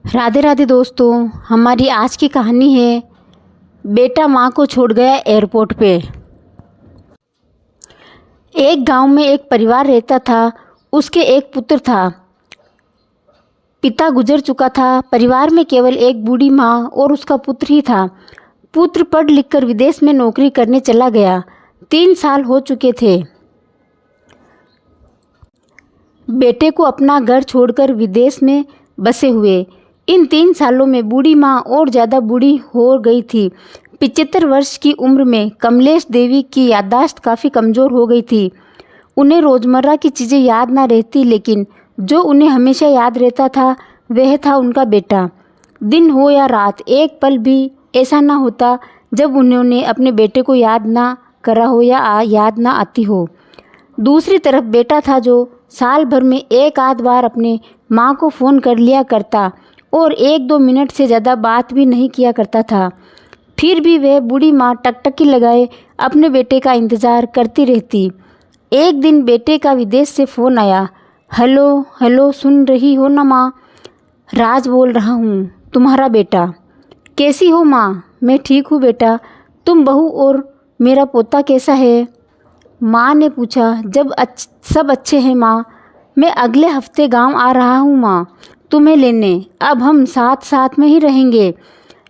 राधे राधे दोस्तों, हमारी आज की कहानी है बेटा माँ को छोड़ गया एयरपोर्ट पे। एक गांव में एक परिवार रहता था। उसके एक पुत्र था। पिता गुजर चुका था। परिवार में केवल एक बूढ़ी माँ और उसका पुत्र ही था। पुत्र पढ़ लिख कर विदेश में नौकरी करने चला गया। 3 साल हो चुके थे बेटे को अपना घर छोड़कर विदेश में बसे हुए। इन 3 सालों में बूढ़ी माँ और ज़्यादा बूढ़ी हो गई थी। 75 वर्ष की उम्र में कमलेश देवी की याददाश्त काफ़ी कमज़ोर हो गई थी। उन्हें रोज़मर्रा की चीज़ें याद ना रहती, लेकिन जो उन्हें हमेशा याद रहता था वह था उनका बेटा। दिन हो या रात, एक पल भी ऐसा ना होता जब उन्होंने अपने बेटे को याद ना करा हो या याद ना आती हो। दूसरी तरफ बेटा था जो साल भर में एक आध बार अपने माँ को फ़ोन कर लिया करता और 1-2 मिनट से ज़्यादा बात भी नहीं किया करता था। फिर भी वह बूढ़ी माँ टकटकी लगाए अपने बेटे का इंतज़ार करती रहती। एक दिन बेटे का विदेश से फ़ोन आया। हेलो हेलो, सुन रही हो ना माँ? राज बोल रहा हूँ, तुम्हारा बेटा। कैसी हो माँ? मैं ठीक हूँ बेटा। तुम बहू और मेरा पोता कैसा है? माँ ने पूछा। सब अच्छे हैं माँ। मैं अगले हफ्ते गांव आ रहा हूँ माँ, तुम्हें लेने। अब हम साथ साथ में ही रहेंगे,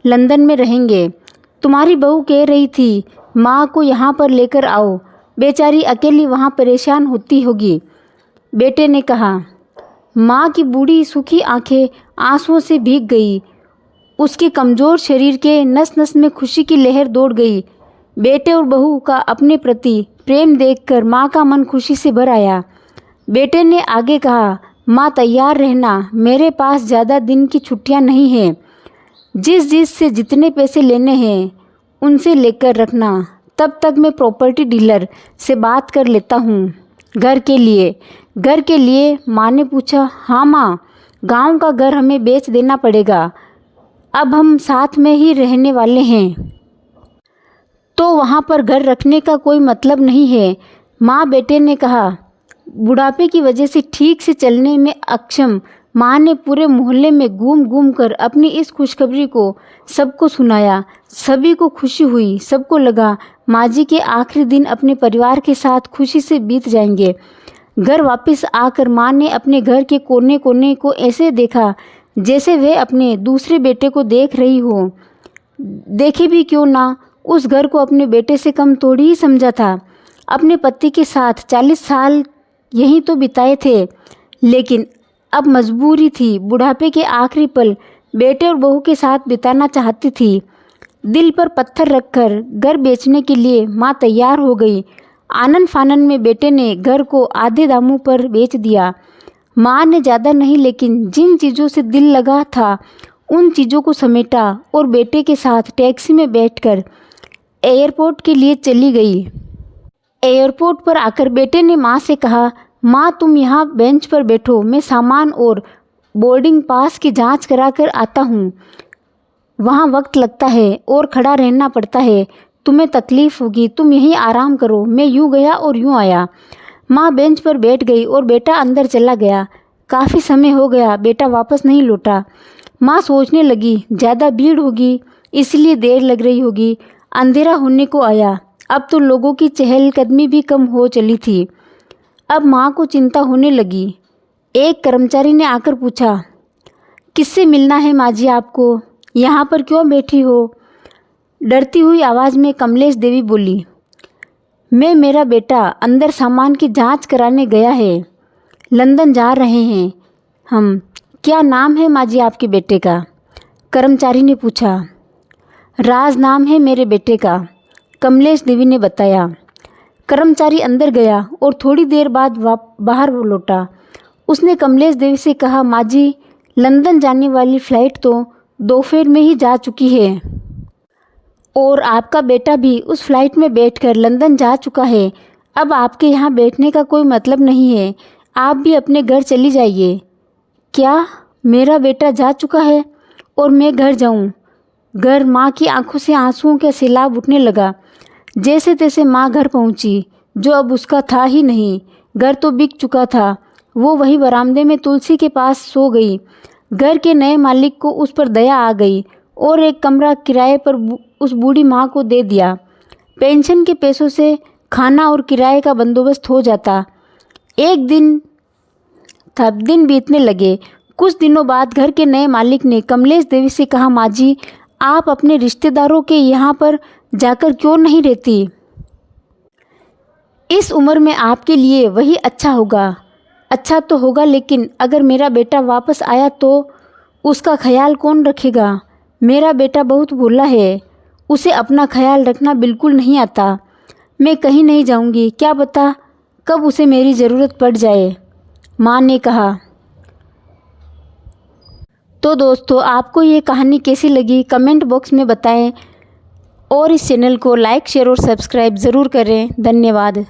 लंदन में रहेंगे। तुम्हारी बहू कह रही थी माँ को यहाँ पर लेकर आओ, बेचारी अकेली वहाँ परेशान होती होगी। बेटे ने कहा। माँ की बूढ़ी सूखी आंखें आंसुओं से भीग गई। उसके कमज़ोर शरीर के नस नस में खुशी की लहर दौड़ गई। बेटे और बहू का अपने प्रति प्रेम देखकर माँ का मन खुशी से भर आया। बेटे ने आगे कहा, माँ तैयार रहना, मेरे पास ज़्यादा दिन की छुट्टियाँ नहीं हैं। जिस से जितने पैसे लेने हैं उनसे लेकर रखना। तब तक मैं प्रॉपर्टी डीलर से बात कर लेता हूँ। घर के लिए? माँ ने पूछा। हाँ माँ, गांव का घर हमें बेच देना पड़ेगा। अब हम साथ में ही रहने वाले हैं, तो वहाँ पर घर रखने का कोई मतलब नहीं है। माँ बेटे ने कहा। बुढ़ापे की वजह से ठीक से चलने में अक्षम माँ ने पूरे मोहल्ले में घूम घूम कर अपनी इस खुशखबरी को सबको सुनाया। सभी को खुशी हुई। सबको लगा माँ जी के आखिरी दिन अपने परिवार के साथ खुशी से बीत जाएंगे। घर वापस आकर माँ ने अपने घर के कोने कोने को ऐसे देखा जैसे वह अपने दूसरे बेटे को देख रही हो। देखे भी क्यों ना, उस घर को अपने बेटे से कम थोड़ी ही समझा था। अपने पति के साथ 40 साल यहीं तो बिताए थे, लेकिन अब मजबूरी थी। बुढ़ापे के आखिरी पल बेटे और बहू के साथ बिताना चाहती थी। दिल पर पत्थर रखकर घर बेचने के लिए माँ तैयार हो गई। आनन फानन में बेटे ने घर को आधे दामों पर बेच दिया। माँ ने ज़्यादा नहीं, लेकिन जिन चीज़ों से दिल लगा था उन चीज़ों को समेटा और बेटे के साथ टैक्सी में बैठकर एयरपोर्ट के लिए चली गई। एयरपोर्ट पर आकर बेटे ने माँ से कहा, माँ तुम यहाँ बेंच पर बैठो, मैं सामान और बोर्डिंग पास की जांच करा कर आता हूँ। वहाँ वक्त लगता है और खड़ा रहना पड़ता है, तुम्हें तकलीफ़ होगी, तुम यहीं आराम करो। मैं यूँ गया और यूँ आया। माँ बेंच पर बैठ गई और बेटा अंदर चला गया। काफ़ी समय हो गया, बेटा वापस नहीं लौटा। माँ सोचने लगी ज़्यादा भीड़ होगी इसलिए देर लग रही होगी। अंधेरा होने को आया। अब तो लोगों की चहलकदमी भी कम हो चली थी। अब माँ को चिंता होने लगी। एक कर्मचारी ने आकर पूछा, किससे मिलना है माँ जी आपको? यहाँ पर क्यों बैठी हो? डरती हुई आवाज़ में कमलेश देवी बोली, मेरा बेटा अंदर सामान की जांच कराने गया है, लंदन जा रहे हैं हम। क्या नाम है माँ जी आपके बेटे का? कर्मचारी ने पूछा। राज नाम है मेरे बेटे का, कमलेश देवी ने बताया। कर्मचारी अंदर गया और थोड़ी देर बाद बाहर लौटा। उसने कमलेश देवी से कहा, माँ जी लंदन जाने वाली फ़्लाइट तो दोपहर में ही जा चुकी है और आपका बेटा भी उस फ्लाइट में बैठकर लंदन जा चुका है। अब आपके यहाँ बैठने का कोई मतलब नहीं है, आप भी अपने घर चली जाइए। क्या मेरा बेटा जा चुका है और मैं घर जाऊँ? घर? माँ की आंखों से आंसुओं का सैलाब उठने लगा। जैसे तैसे माँ घर पहुँची, जो अब उसका था ही नहीं। घर तो बिक चुका था। वो वही बरामदे में तुलसी के पास सो गई। घर के नए मालिक को उस पर दया आ गई और एक कमरा किराए पर उस बूढ़ी माँ को दे दिया। पेंशन के पैसों से खाना और किराए का बंदोबस्त हो जाता। एक दिन बीतने लगे। कुछ दिनों बाद घर के नए मालिक ने कमलेश देवी से कहा, माँ जी, आप अपने रिश्तेदारों के यहाँ पर जाकर क्यों नहीं रहती? इस उम्र में आपके लिए वही अच्छा होगा। अच्छा तो होगा, लेकिन अगर मेरा बेटा वापस आया तो उसका ख्याल कौन रखेगा? मेरा बेटा बहुत भोला है, उसे अपना ख्याल रखना बिल्कुल नहीं आता। मैं कहीं नहीं जाऊंगी, क्या पता कब उसे मेरी ज़रूरत पड़ जाए, माँ ने कहा। तो दोस्तों, आपको ये कहानी कैसी लगी कमेंट बॉक्स में बताएं और इस चैनल को लाइक, शेयर और सब्सक्राइब ज़रूर करें। धन्यवाद।